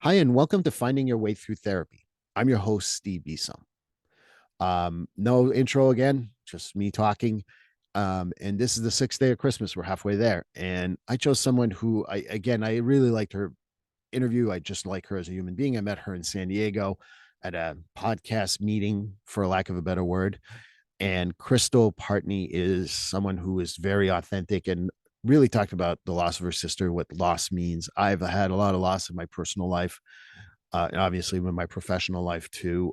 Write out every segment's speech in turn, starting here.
Hi, and welcome to Finding Your Way Through Therapy. I'm your host, Steve Beeson. No intro again, just me talking. And this is the sixth day of Christmas. We're halfway there. And I chose someone who I really liked her interview. I just like her as a human being. I met her in San Diego at a podcast meeting, for lack of a better word. And Crystal Partney is someone who is very authentic and really talked about the loss of her sister, what loss means. I've had a lot of loss in my personal life, and obviously with my professional life too.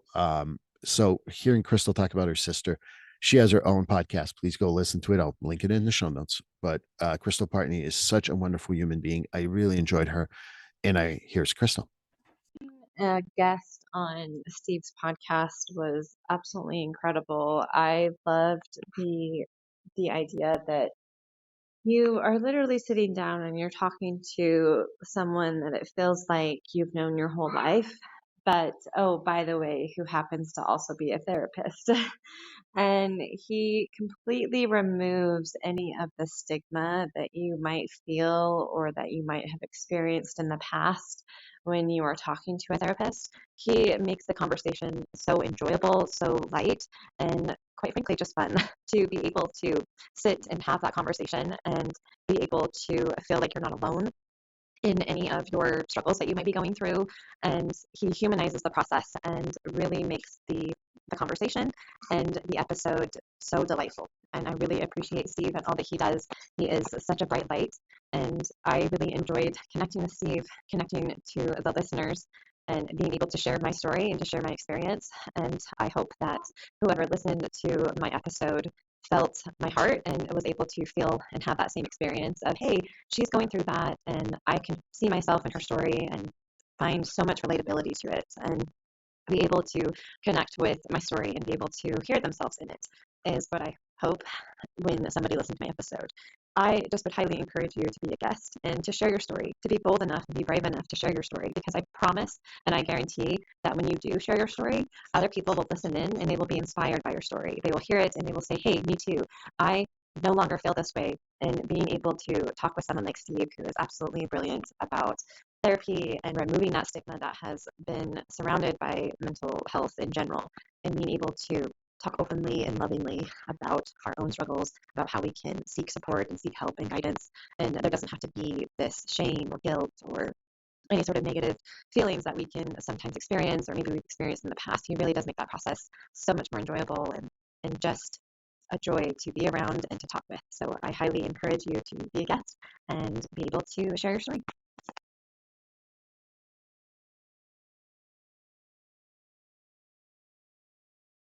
So hearing Crystal talk about her sister, she has her own podcast. Please go listen to it. I'll link it in the show notes. But Crystal Partney is such a wonderful human being. I really enjoyed her. And here's Crystal. A guest on Steve's podcast was absolutely incredible. I loved the idea that you are literally sitting down and you're talking to someone that it feels like you've known your whole life, but oh, by the way, who happens to also be a therapist. And he completely removes any of the stigma that you might feel or that you might have experienced in the past when you are talking to a therapist. He makes the conversation so enjoyable, so light, and quite frankly, just fun to be able to sit and have that conversation and be able to feel like you're not alone in any of your struggles that you might be going through. And he humanizes the process and really makes the conversation and the episode so delightful. And I really appreciate Steve and all that he does. He is such a bright light. And I really enjoyed connecting with Steve, connecting to the listeners, and being able to share my story and to share my experience. And I hope that whoever listened to my episode felt my heart and was able to feel and have that same experience of, hey, she's going through that, and I can see myself in her story and find so much relatability to it, and be able to connect with my story and be able to hear themselves in it is what I hope when somebody listens to my episode. I just would highly encourage you to be a guest and to share your story, to be bold enough and be brave enough to share your story, because I promise and I guarantee that when you do share your story, other people will listen in and they will be inspired by your story. They will hear it and they will say, hey, me too. I no longer feel this way. And being able to talk with someone like Steve, who is absolutely brilliant about therapy and removing that stigma that has been surrounded by mental health in general, and being able to talk openly and lovingly about our own struggles, about how we can seek support and seek help and guidance. And there doesn't have to be this shame or guilt or any sort of negative feelings that we can sometimes experience or maybe we've experienced in the past. He really does make that process so much more enjoyable and just a joy to be around and to talk with. So I highly encourage you to be a guest and be able to share your story.